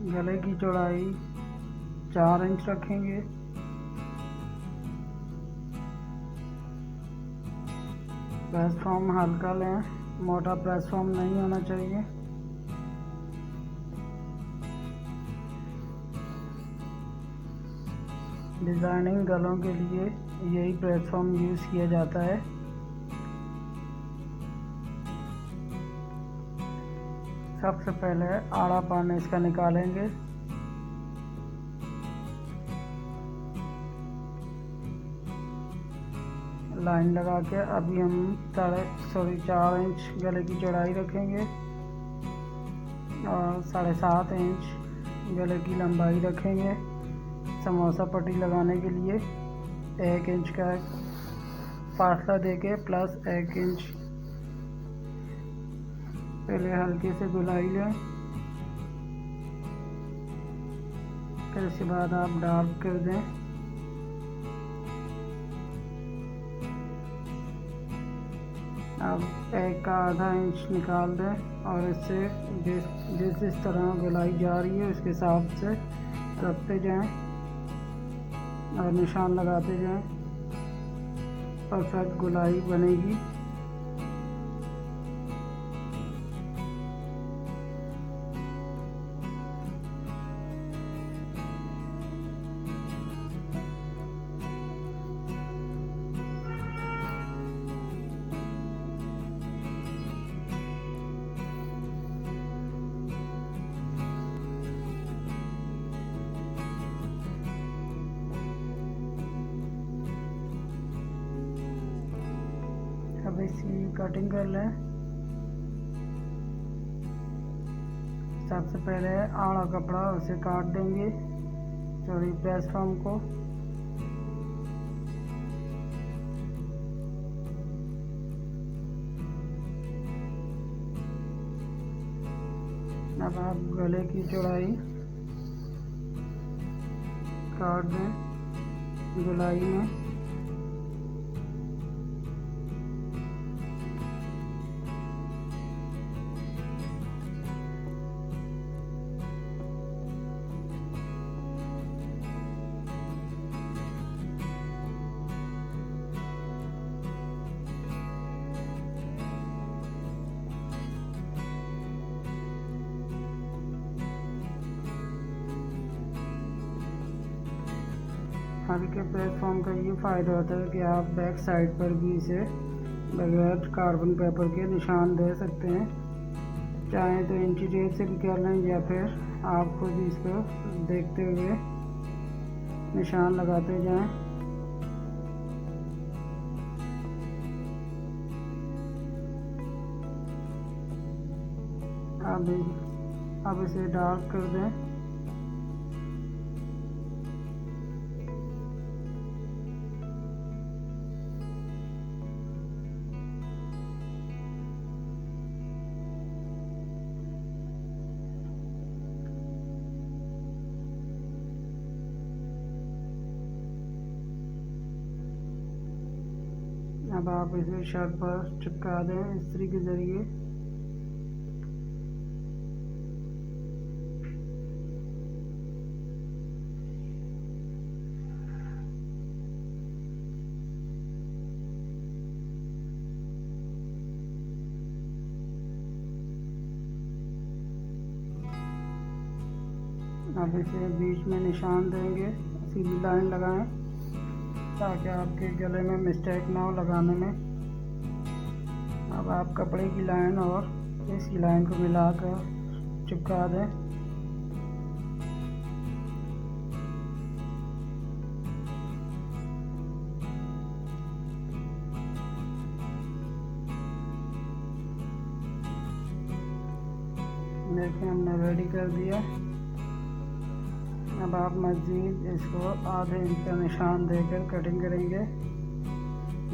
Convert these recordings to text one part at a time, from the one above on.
गले की चौड़ाई 4 इंच रखेंगे। प्रेस फॉर्म हल्का लें, मोटा प्रेस फॉर्म नहीं होना चाहिए। डिज़ाइनिंग गलों के लिए यही प्रेस फॉर्म यूज़ किया जाता है। सबसे पहले आड़ा पार्ट इसका निकालेंगे। लाइन लगा के अभी हम 4 इंच गले की चौड़ाई रखेंगे और 7.5 इंच गले की लंबाई रखेंगे। समोसा पट्टी लगाने के लिए 1 इंच का फासला देके प्लस 1 इंच पहले हल्के से गोलाई लें, फिर इसके बाद आप डार्क कर दें। अब 1 का आधा इंच निकाल दें और इससे जिस तरह गोलाई जा रही है उसके हिसाब से रखते जाएं और निशान लगाते जाएं। परफेक्ट गोलाई बनेगी। अब इसकी कटिंग कर लें। सबसे पहले आड़ा कपड़ा उसे काट देंगे चौड़ी प्रेस फॉर्म को। अब आप गले की चौड़ाई काट दें गोलाई में। हल्के प्रेस फॉर्म का ये फ़ायदा होता है कि आप बैक साइड पर भी इसे बगैर कार्बन पेपर के निशान दे सकते हैं। चाहें तो इंची टेप से भी कर लें या फिर आप खुद इसको देखते हुए निशान लगाते जाएं। अब इसे डार्क कर दें। अब आप इसे शर्ट पर चिपका दें इस्त्री के ज़रिए। अब इसे बीच में निशान देंगे, सीधी लाइन लगाएं ताकि आपके गले में मिस्टेक ना हो लगाने में। अब आप कपड़े की लाइन और इसकी लाइन को मिलाकर चिपका दें। देखिए हमने रेडी कर दिया। अब आप मज़ीद इसको आधे इंच का निशान देकर कटिंग करेंगे।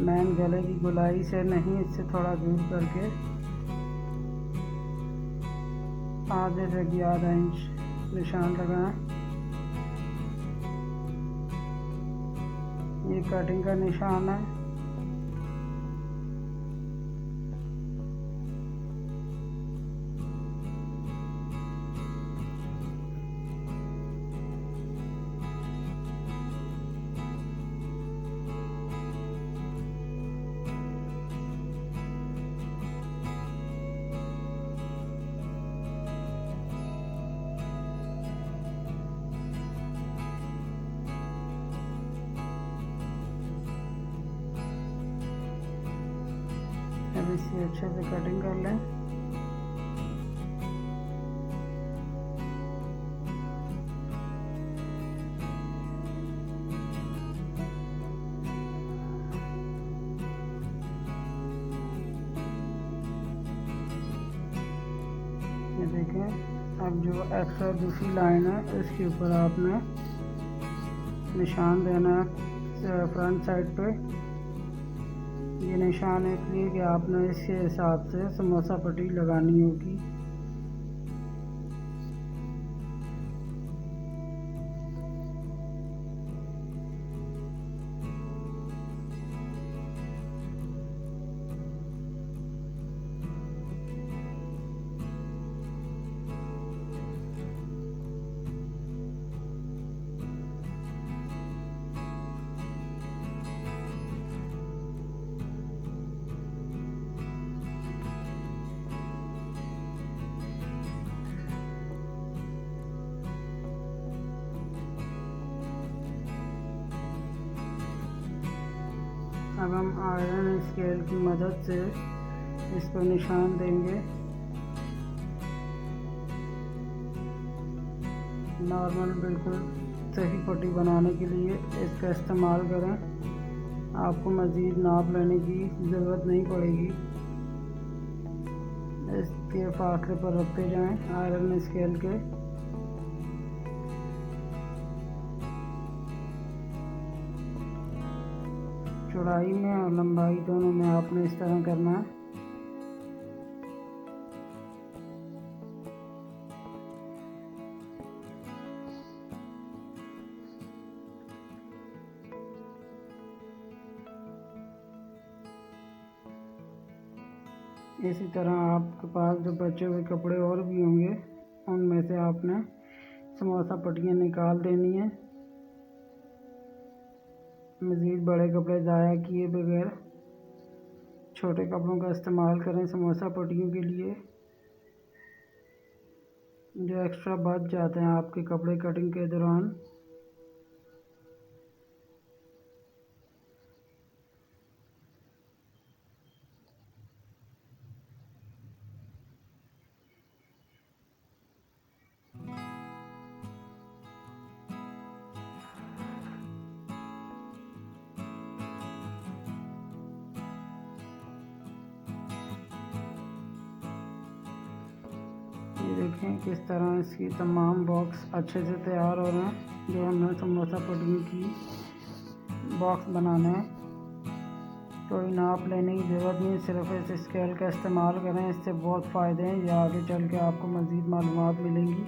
मैन गले की गोलाई से नहीं, इससे थोड़ा दूर करके आधे से भी आधा इंच निशान लगाएं। ये कटिंग का निशान है। इसकी अच्छे से कटिंग कर लें। ये देखें, अब जो एक्स्ट्रा दूसरी लाइन है इसके ऊपर आपने निशान देना है फ्रंट साइड पे। ये निशान है इसलिए कि आपने इसके हिसाब से समोसा पट्टी लगानी होगी। अब हम आयरन स्केल की मदद से इस पर निशान देंगे। नॉर्मल बिल्कुल सही पट्टी बनाने के लिए इसका इस्तेमाल करें। आपको मज़ीद नाप लेने की ज़रूरत नहीं पड़ेगी। इसके फासले पर रखते जाएं आयरन स्केल के। चौड़ाई में और लंबाई दोनों में आपने इस तरह करना है। इसी तरह आपके पास जो बचे हुए कपड़े और भी होंगे उनमें से आपने समोसा पट्टियाँ निकाल देनी है। मज़ीद बड़े कपड़े ज़ाया किए बगैर छोटे कपड़ों का इस्तेमाल करें समोसा पट्टियों के लिए। जो एक्स्ट्रा बच जाते हैं आपके कपड़े कटिंग के दौरान। ये देखें किस तरह इसकी तमाम बॉक्स अच्छे से तैयार हो रहे हैं। जो हमने समोसा पट्टियों की बॉक्स बनाना है, कोई नाप लेने की ज़रूरत नहीं, सिर्फ इस स्केल का इस्तेमाल करें। इससे बहुत फ़ायदे हैं, ये आगे चल के आपको मज़ीद मालूमात मिलेंगी।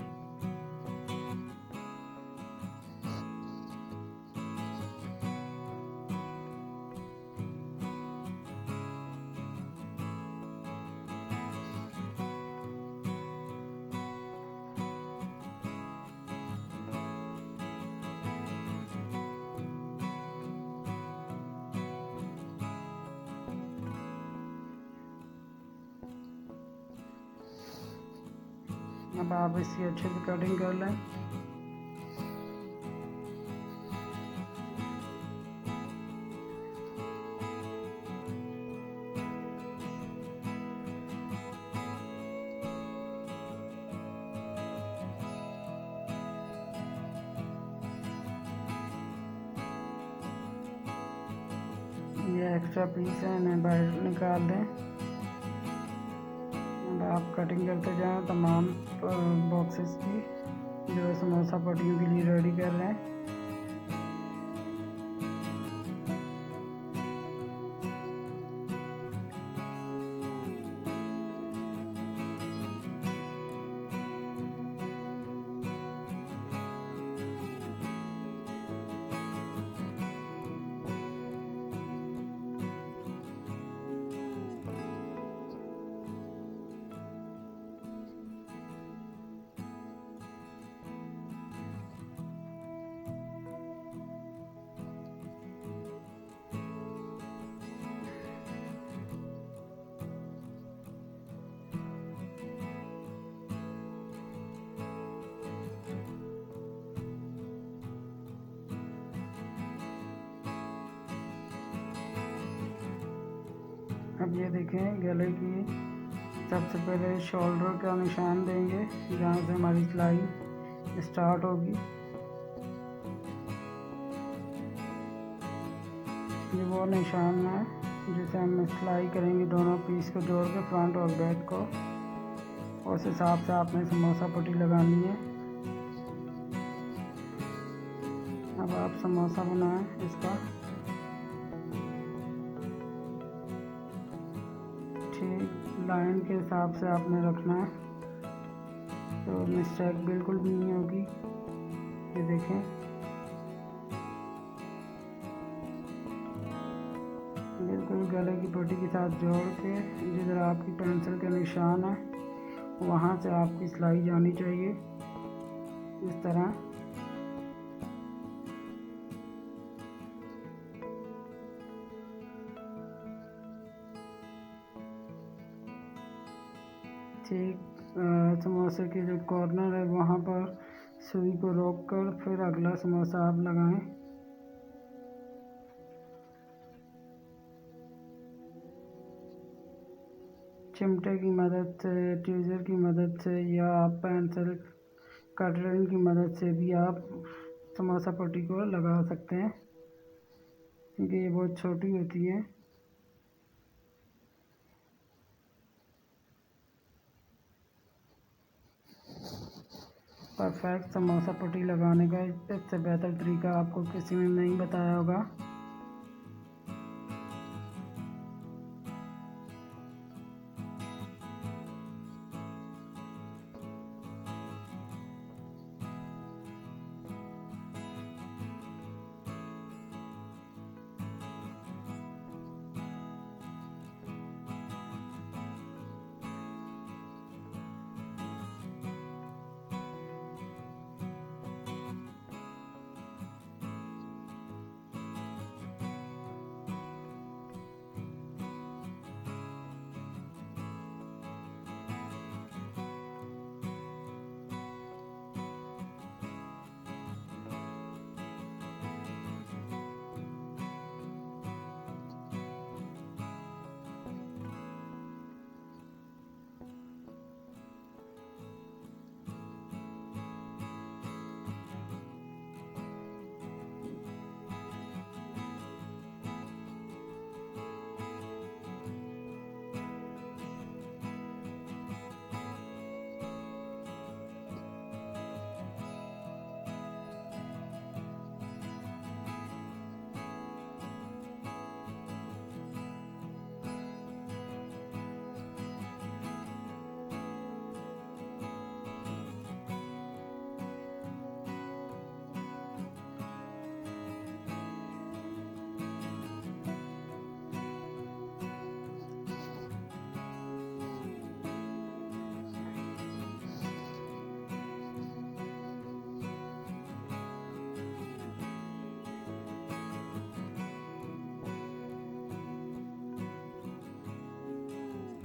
अब आप इसकी अच्छे से कटिंग कर लें। ये एक्स्ट्रा पीस है, इन्हें बाहर निकाल दें। आप कटिंग करते जाएं तमाम बॉक्सेस की जो समोसा पट्टियों के लिए रेडी कर रहे हैं। अब ये देखें गले की सबसे पहले शोल्डर का निशान देंगे जहाँ से हमारी सिलाई स्टार्ट होगी। ये वो निशान है जिसे हम सिलाई करेंगे दोनों पीस को जोड़ के, फ्रंट और बैक को। उस हिसाब से आपने समोसा पट्टी लगानी है। अब आप समोसा बनाएं इसका। ठीक लाइन के हिसाब से आपने रखना है तो मिस्टेक बिल्कुल भी नहीं होगी। ये देखें बिल्कुल गले की पट्टी के साथ जोड़ के जिधर आपकी पेंसिल का निशान है वहाँ से आपकी सिलाई जानी चाहिए इस तरह। ठीक समोसे के जो कॉर्नर है वहाँ पर सुई को रोककर फिर अगला समोसा आप लगाएं। चिमटे की मदद से, ट्वीज़र की मदद से या आप पेंसिल कटरन की मदद से भी आप समोसा पट्टी को लगा सकते हैं क्योंकि ये बहुत छोटी होती है। परफेक्ट समोसा पट्टी लगाने का इससे बेहतर तरीका आपको किसी ने नहीं बताया होगा।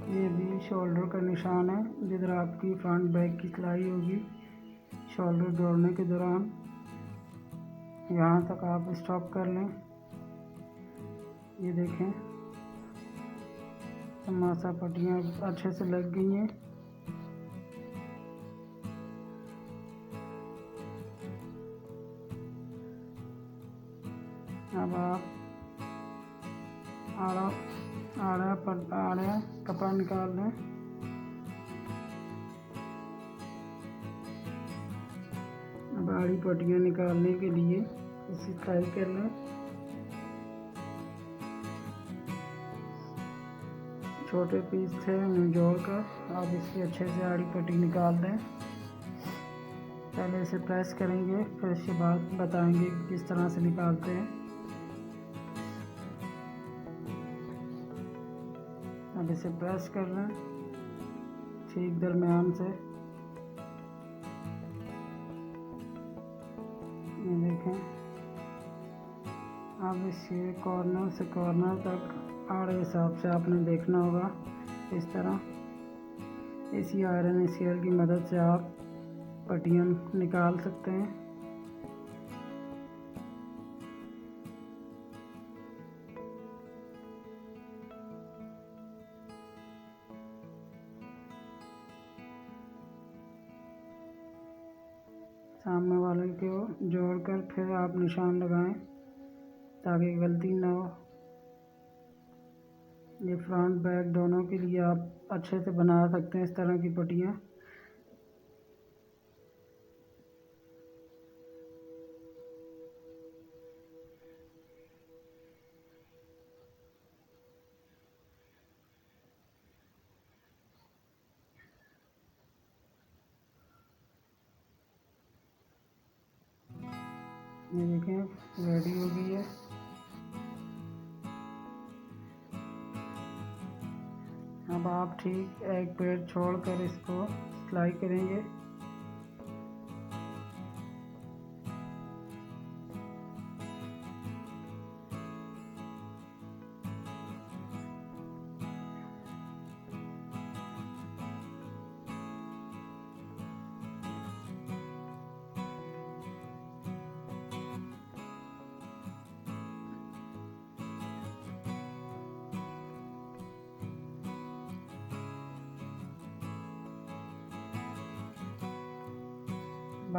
ये भी शोल्डर का निशान है जिधर आपकी फ्रंट बैक की सिलाई होगी। शोल्डर जोड़ने के दौरान यहाँ तक आप स्टॉप कर लें। ये देखें समोसा पट्टियाँ अच्छे से लग गई हैं। अब आप आड़ा कपड़ा निकाल लें। अब आड़ी पट्टियाँ निकालने के लिए इसी सिलाई कर लें। छोटे पीस थे उन्हें जोड़कर आप इसकी अच्छे से आड़ी पट्टी निकाल दें। पहले इसे प्रेस करेंगे फिर इसके बाद बताएंगे कि किस तरह से निकालते हैं। अब इसे प्रेस कर लें ठीक दरमियान से। ये देखें अब इसे कॉर्नर से कॉर्नर तक आड़े हिसाब से आपने देखना होगा। इस तरह इसी आयरन स्केल की मदद से आप पट्टियाँ निकाल सकते हैं। सामने वाले को जोड़कर फिर आप निशान लगाएं ताकि गलती ना हो। ये फ्रंट बैक दोनों के लिए आप अच्छे से बना सकते हैं इस तरह की पट्टियाँ। ये देखें रेडी हो गई है। अब आप ठीक एक पैर छोड़कर इसको सिलाई करेंगे।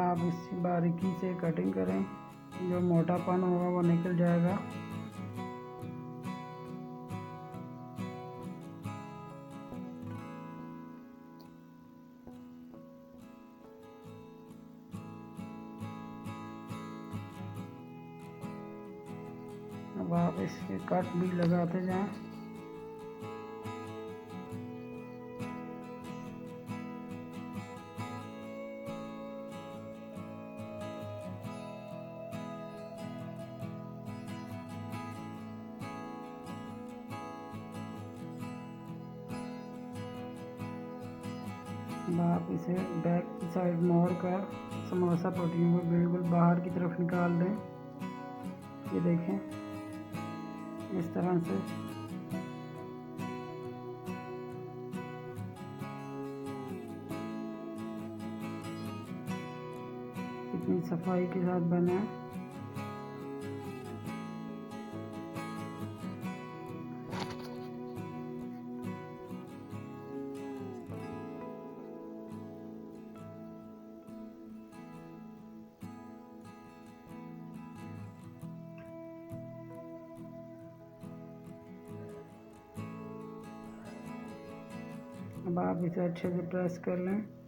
आप इसकी बारीकी से कटिंग करें, जो मोटापन होगा वो निकल जाएगा। अब आप इसके कट भी लगाते जाएं। आप इसे बैक की साइड मोड़ कर समोसा पट्टियों को बिल्कुल बाहर की तरफ निकाल दें। ये देखें इस तरह से। कितनी सफाई के साथ बना है। अब आप इसे अच्छे से प्रेस कर लें।